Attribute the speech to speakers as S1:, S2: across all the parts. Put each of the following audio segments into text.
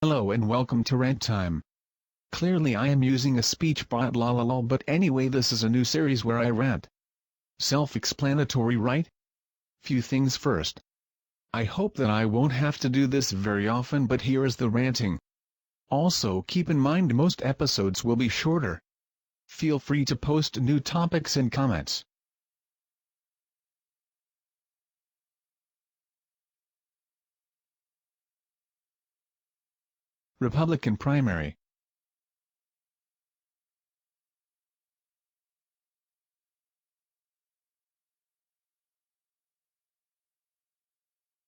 S1: Hello and welcome to Rant Time. Clearly I am using a speech bot lol, but anyway, this is a new series where I rant. Self-explanatory, right? Few things first. I hope that I won't have to do this very often, but here is the ranting. Also keep in mind most episodes will be shorter. Feel free to post new topics and comments. Republican primary.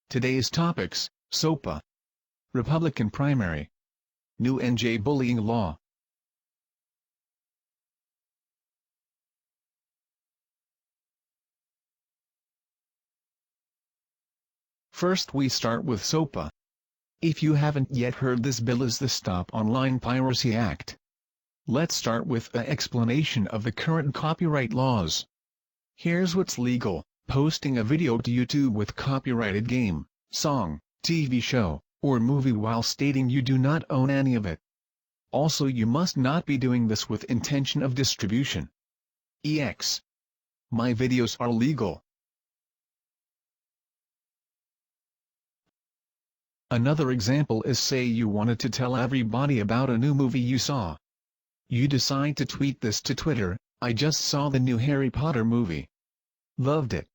S1: Today's topics: Sopa, Republican primary, new NJ bullying law. First we start with Sopa. If you haven't yet heard, this bill is the Stop Online Piracy Act. Let's start with an explanation of the current copyright laws. Here's what's legal: posting a video to YouTube with copyrighted game, song, TV show, or movie while stating you do not own any of it. Also, you must not be doing this with intention of distribution. EX. My videos are legal. Another example is, say you wanted to tell everybody about a new movie you saw. You decide to tweet this to Twitter: I just saw the new Harry Potter movie. Loved it.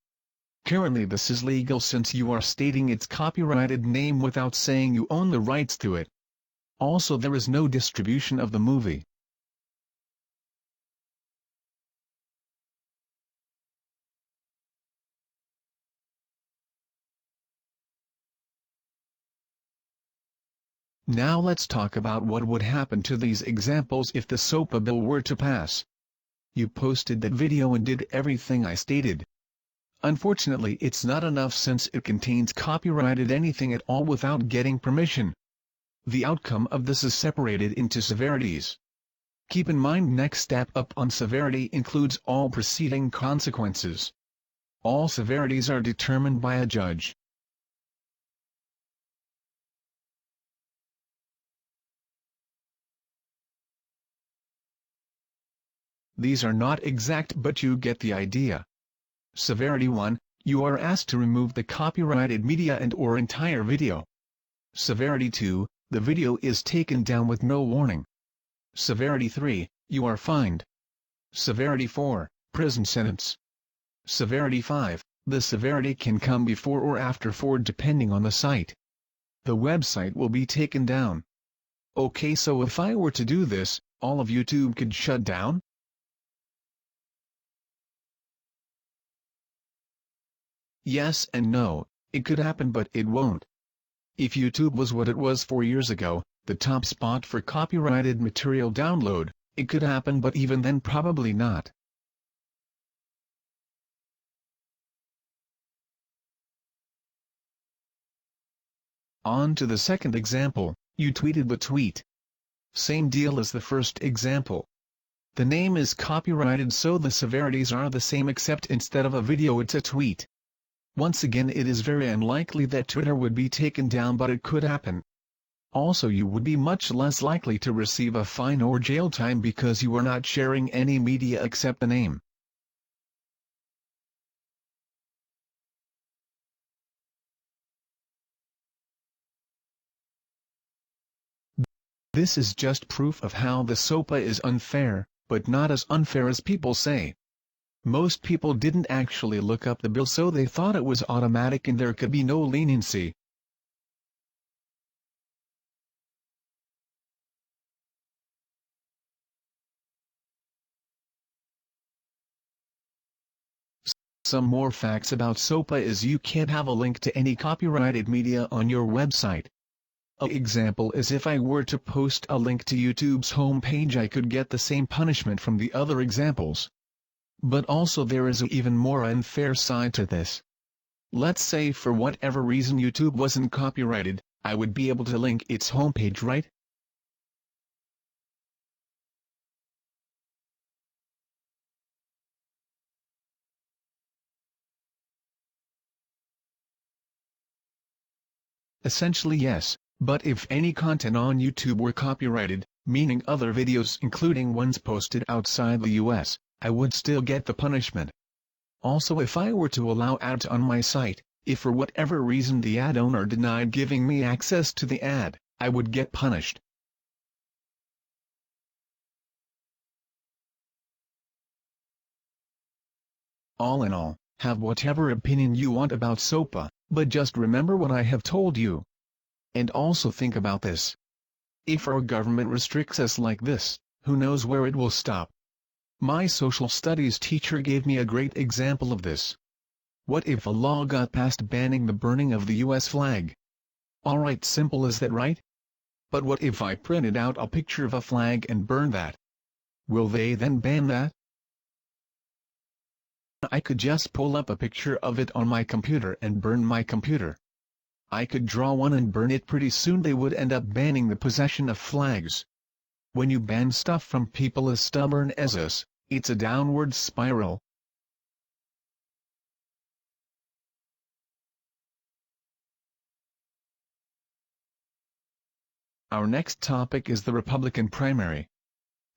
S1: Currently this is legal since you are stating its copyrighted name without saying you own the rights to it. Also, there is no distribution of the movie. Now let's talk about what would happen to these examples if the SOPA bill were to pass. You posted that video and did everything I stated. Unfortunately, it's not enough since it contains copyrighted anything at all without getting permission. The outcome of this is separated into severities. Keep in mind, next step up on severity includes all preceding consequences. All severities are determined by a judge. These are not exact, but you get the idea. Severity 1, you are asked to remove the copyrighted media and/or entire video. Severity 2, the video is taken down with no warning. Severity 3, you are fined. Severity 4, prison sentence. Severity 5, the severity can come before or after 4 depending on the site. The website will be taken down. Okay, so if I were to do this, all of YouTube could shut down? Yes and no, it could happen, but it won't. If YouTube was what it was 4 years ago, the top spot for copyrighted material download, it could happen, but even then probably not. On to the second example, you tweeted the tweet. Same deal as the first example. The name is copyrighted, so the severities are the same, except instead of a video it's a tweet. Once again, it is very unlikely that Twitter would be taken down, but it could happen. Also, you would be much less likely to receive a fine or jail time because you are not sharing any media except the name. This is just proof of how the SOPA is unfair, but not as unfair as people say. Most people didn't actually look up the bill, so they thought it was automatic and there could be no leniency. Some more facts about SOPA is you can't have a link to any copyrighted media on your website. An example is, if I were to post a link to YouTube's homepage, I could get the same punishment from the other examples. But also there is an even more unfair side to this. Let's say for whatever reason YouTube wasn't copyrighted, I would be able to link its homepage, right? Essentially yes, But if any content on YouTube were copyrighted, meaning other videos including ones posted outside the US, I would still get the punishment. Also, if I were to allow ads on my site, if for whatever reason the ad owner denied giving me access to the ad, I would get punished. All in all, have whatever opinion you want about Sopa, but just remember what I have told you. And also think about this. If our government restricts us like this, who knows where it will stop? My social studies teacher gave me a great example of this. What if a law got passed banning the burning of the US flag? Alright, simple as that, right? But what if I printed out a picture of a flag and burned that? Will they then ban that? I could just pull up a picture of it on my computer and burn my computer. I could draw one and burn it. Pretty soon they would end up banning the possession of flags. When you ban stuff from people as stubborn as us, it's a downward spiral. Our next topic is the Republican primary.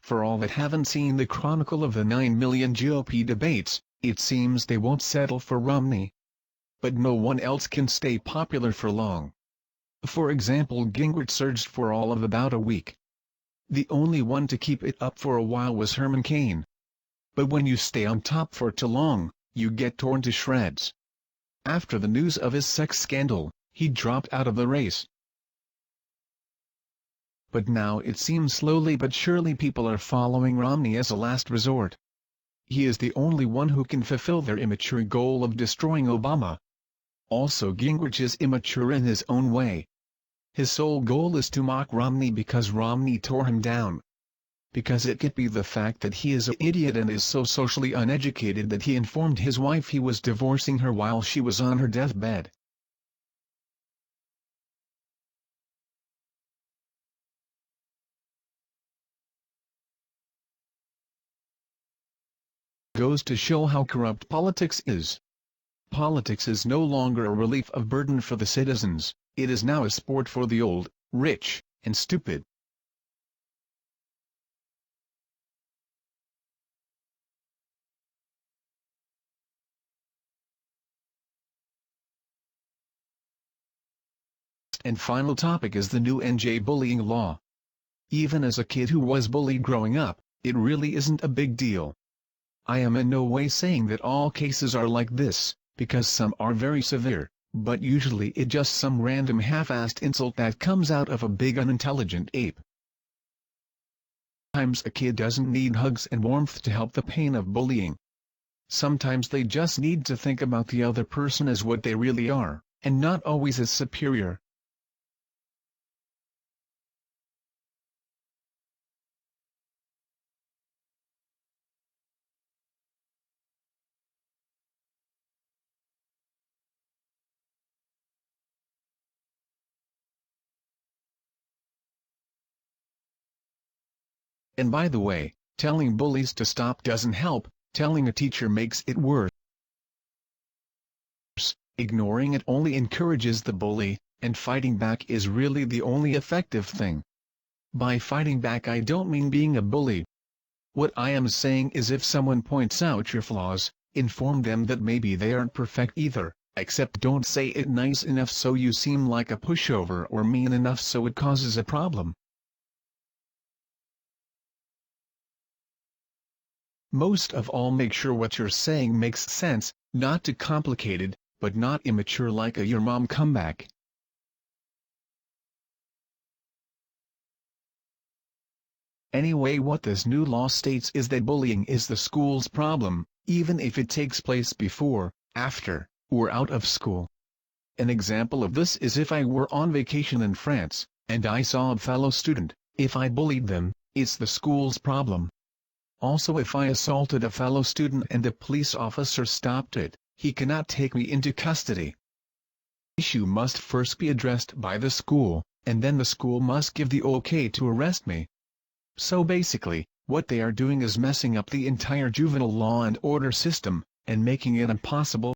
S1: For all that haven't seen the chronicle of the 9 million GOP debates, it seems they won't settle for Romney. But no one else can stay popular for long. For example, Gingrich surged for all of about a week. The only one to keep it up for a while was Herman Cain. But when you stay on top for too long, you get torn to shreds. After the news of his sex scandal, he dropped out of the race. But now it seems slowly but surely people are following Romney as a last resort. He is the only one who can fulfill their immature goal of destroying Obama. Also, Gingrich is immature in his own way. His sole goal is to mock Romney because Romney tore him down. Because it could be the fact that he is an idiot and is so socially uneducated that he informed his wife he was divorcing her while she was on her deathbed. Goes to show how corrupt politics is. Politics is no longer a relief of burden for the citizens, it is now a sport for the old, rich, and stupid. And final topic is the new NJ bullying law. Even as a kid who was bullied growing up, it really isn't a big deal. I am in no way saying that all cases are like this, because some are very severe, but usually it's just some random half-assed insult that comes out of a big unintelligent ape. Sometimes a kid doesn't need hugs and warmth to help the pain of bullying. Sometimes they just need to think about the other person as what they really are, and not always as superior. And by the way, telling bullies to stop doesn't help, telling a teacher makes it worse. Ignoring it only encourages the bully, and fighting back is really the only effective thing. By fighting back I don't mean being a bully. What I am saying is if someone points out your flaws, inform them that maybe they aren't perfect either, except don't say it nice enough so you seem like a pushover or mean enough so it causes a problem. Most of all, make sure what you're saying makes sense, not too complicated, but not immature like a your mom comeback. Anyway, what this new law states is that bullying is the school's problem, even if it takes place before, after, or out of school. An example of this is if I were on vacation in France, and I saw a fellow student, if I bullied them, it's the school's problem. Also, if I assaulted a fellow student and a police officer stopped it, he cannot take me into custody. The issue must first be addressed by the school, and then the school must give the okay to arrest me. So basically, what they are doing is messing up the entire juvenile law and order system, and making it impossible